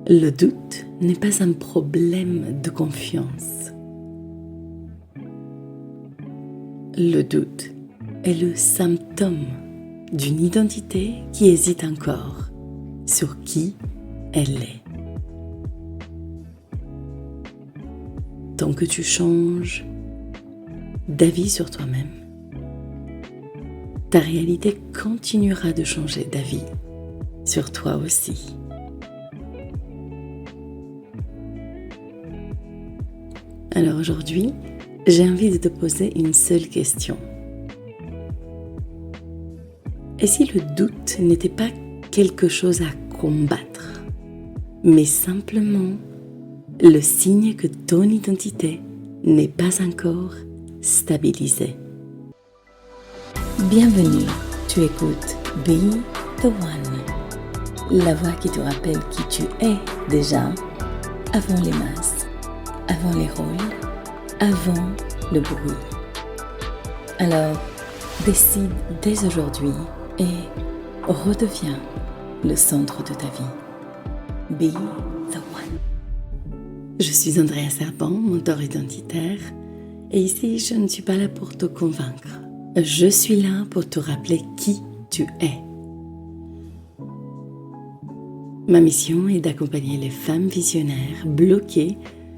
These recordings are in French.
Le doute n'est pas un problème de confiance. Le doute est le symptôme d'une identité qui hésite encore sur qui elle est. Tant que tu changes d'avis sur toi-même, ta réalité continuera de changer d'avis sur toi aussi. Alors aujourd'hui, j'ai envie de te poser une seule question. Et si le doute n'était pas quelque chose à combattre, mais simplement le signe que ton identité n'est pas encore stabilisée? Bienvenue, tu écoutes Be the One, la voix qui te rappelle qui tu es déjà avant les masses, avant les rôles, avant le bruit. Alors, décide dès aujourd'hui et redeviens le centre de ta vie. Be the One. Je suis Andrea Serban, mentor identitaire, et ici je ne suis pas là pour te convaincre. Je suis là pour te rappeler qui tu es. Ma mission est d'accompagner les femmes visionnaires bloquées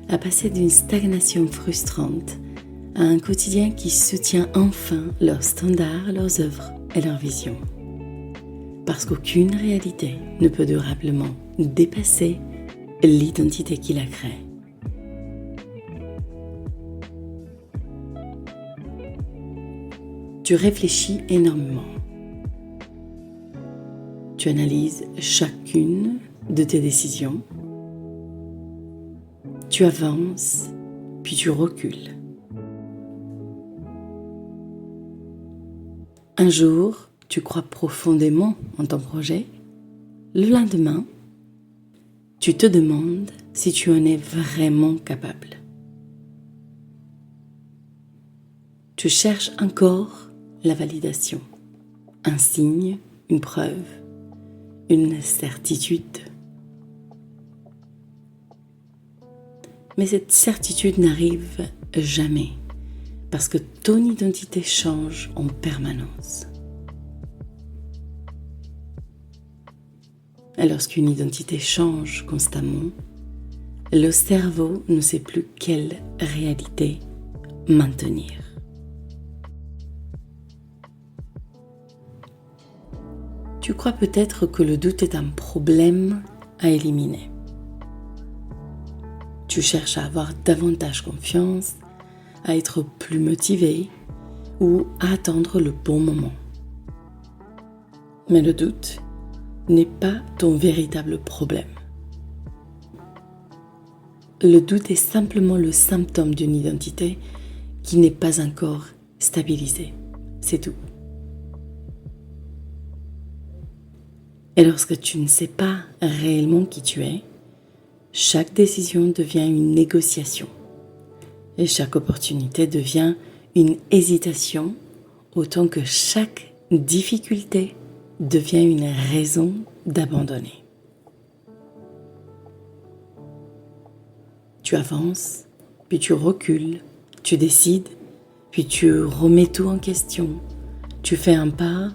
à passer d'une stagnation frustrante à un quotidien qui soutient enfin leurs standards, leurs œuvres et leurs visions. Parce qu'aucune réalité ne peut durablement dépasser l'identité qui la crée. Tu réfléchis énormément. Tu analyses chacune de tes décisions. Tu avances, puis tu recules. Un jour, tu crois profondément en ton projet. Le lendemain, tu te demandes si tu en es vraiment capable. Tu cherches encore la validation, un signe, une preuve, une certitude. Mais cette certitude n'arrive jamais parce que ton identité change en permanence. Et lorsqu'une identité change constamment, le cerveau ne sait plus quelle réalité maintenir. Tu crois peut-être que le doute est un problème à éliminer. Tu cherches à avoir davantage confiance, à être plus motivé ou à attendre le bon moment. Mais le doute n'est pas ton véritable problème. Le doute est simplement le symptôme d'une identité qui n'est pas encore stabilisée. C'est tout. Et lorsque tu ne sais pas réellement qui tu es, chaque décision devient une négociation. Et chaque opportunité devient une hésitation, autant que chaque difficulté devient une raison d'abandonner. Tu avances, puis tu recules, tu décides, puis tu remets tout en question. Tu fais un pas,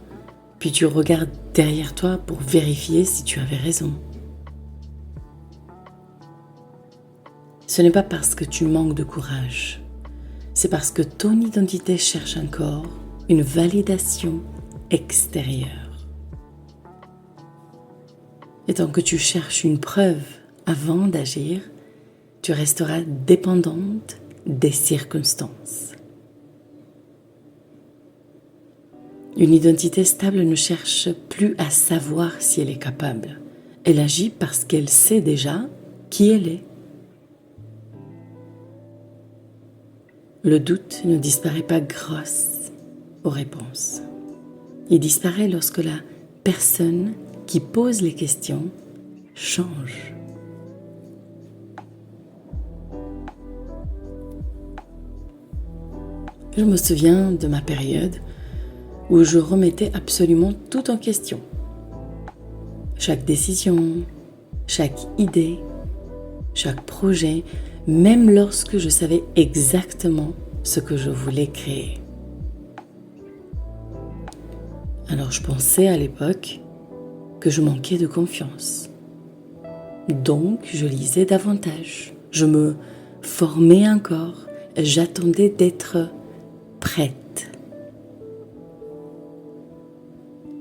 puis tu regardes derrière toi pour vérifier si tu avais raison. Ce n'est pas parce que tu manques de courage, c'est parce que ton identité cherche encore une validation extérieure. Et tant que tu cherches une preuve avant d'agir, tu resteras dépendante des circonstances. Une identité stable ne cherche plus à savoir si elle est capable. Elle agit parce qu'elle sait déjà qui elle est. Le doute ne disparaît pas grâce aux réponses. Il disparaît lorsque la personne qui pose les questions change. Je me souviens de ma période où je remettais absolument tout en question. Chaque décision, chaque idée, chaque projet, même lorsque je savais exactement ce que je voulais créer. Alors je pensais à l'époque que je manquais de confiance. Donc je lisais davantage, je me formais encore, j'attendais d'être prête.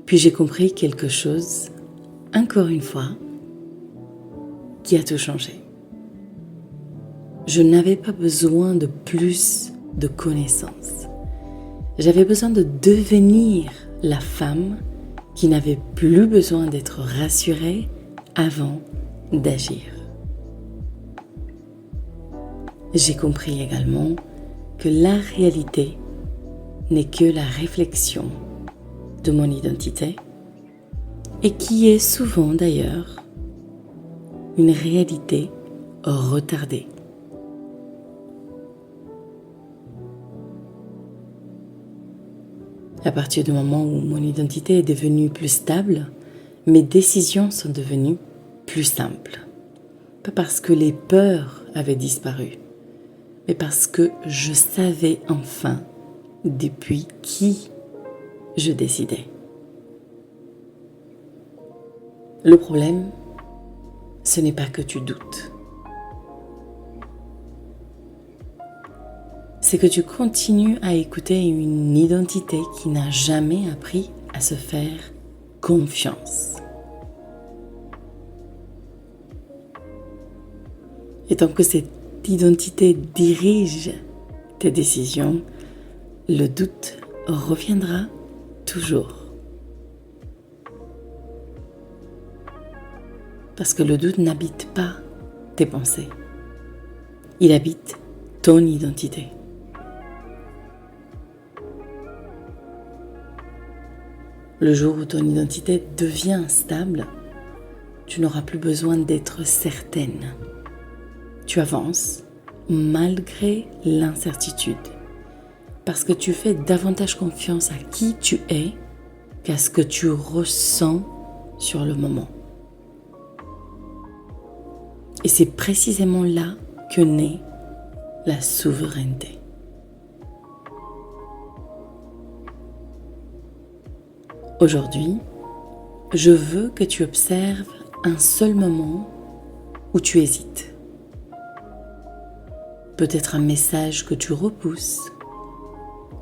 Puis j'ai compris quelque chose, encore une fois, qui a tout changé. Je n'avais pas besoin de plus de connaissances. J'avais besoin de devenir la femme qui n'avait plus besoin d'être rassurée avant d'agir. J'ai compris également que la réalité n'est que la réflexion de mon identité et qui est souvent d'ailleurs une réalité retardée. À partir du moment où mon identité est devenue plus stable, mes décisions sont devenues plus simples. Pas parce que les peurs avaient disparu, mais parce que je savais enfin depuis qui je décidais. Le problème, ce n'est pas que tu doutes. C'est que tu continues à écouter une identité qui n'a jamais appris à se faire confiance. Et tant que cette identité dirige tes décisions, le doute reviendra toujours. Parce que le doute n'habite pas tes pensées. Il habite ton identité. Le jour où ton identité devient stable, tu n'auras plus besoin d'être certaine. Tu avances malgré l'incertitude, parce que tu fais davantage confiance à qui tu es qu'à ce que tu ressens sur le moment. Et c'est précisément là que naît la souveraineté. Aujourd'hui, je veux que tu observes un seul moment où tu hésites. Peut-être un message que tu repousses,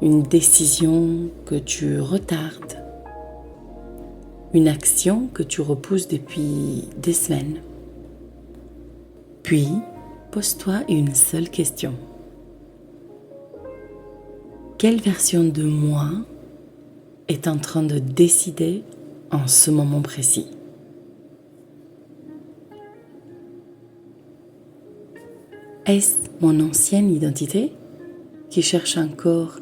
une décision que tu retardes, une action que tu repousses depuis des semaines. Puis, pose-toi une seule question. Quelle version de moi est en train de décider en ce moment précis? Est-ce mon ancienne identité qui cherche encore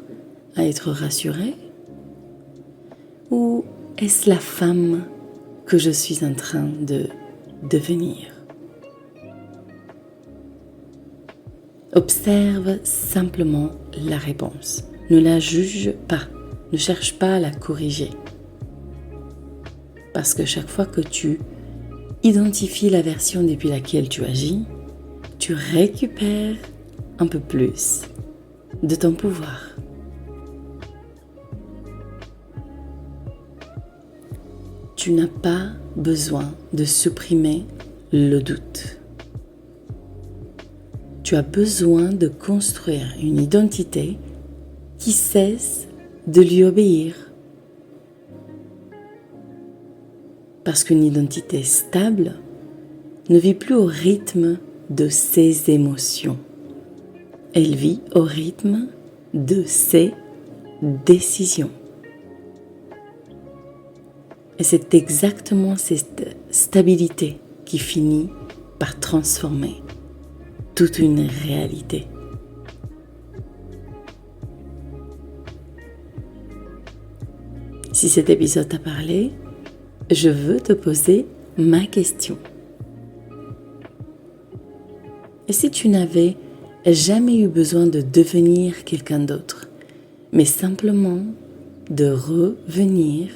à être rassurée? Ou est-ce la femme que je suis en train de devenir? Observe simplement la réponse. Ne la juge pas. Ne cherche pas à la corriger. Parce que chaque fois que tu identifies la version depuis laquelle tu agis, tu récupères un peu plus de ton pouvoir. Tu n'as pas besoin de supprimer le doute. Tu as besoin de construire une identité qui cesse de lui obéir. Parce qu'une identité stable ne vit plus au rythme de ses émotions. Elle vit au rythme de ses décisions. Et c'est exactement cette stabilité qui finit par transformer toute une réalité. Si cet épisode t'a parlé, je veux te poser ma question. Et si tu n'avais jamais eu besoin de devenir quelqu'un d'autre, mais simplement de revenir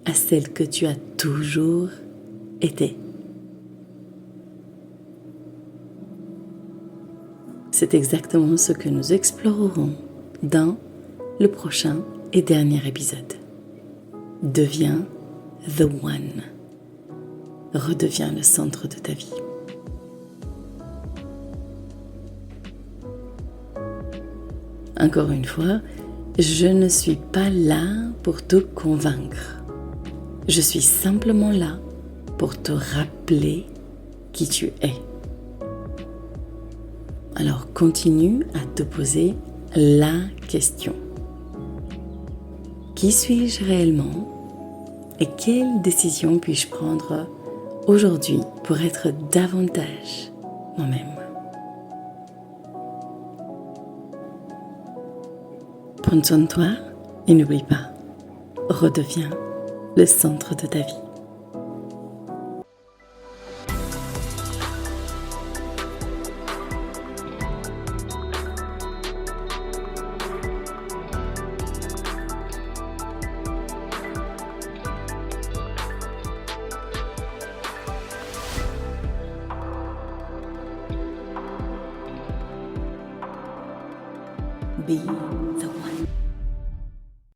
à celle que tu as toujours été? C'est exactement ce que nous explorerons dans le prochain et dernier épisode. Deviens The One. Redeviens le centre de ta vie. Encore une fois, je ne suis pas là pour te convaincre. Je suis simplement là pour te rappeler qui tu es. Alors continue à te poser la question. Qui suis-je réellement et quelle décision puis-je prendre aujourd'hui pour être davantage moi-même? Prends soin de toi et n'oublie pas, redeviens le centre de ta vie. Be the one.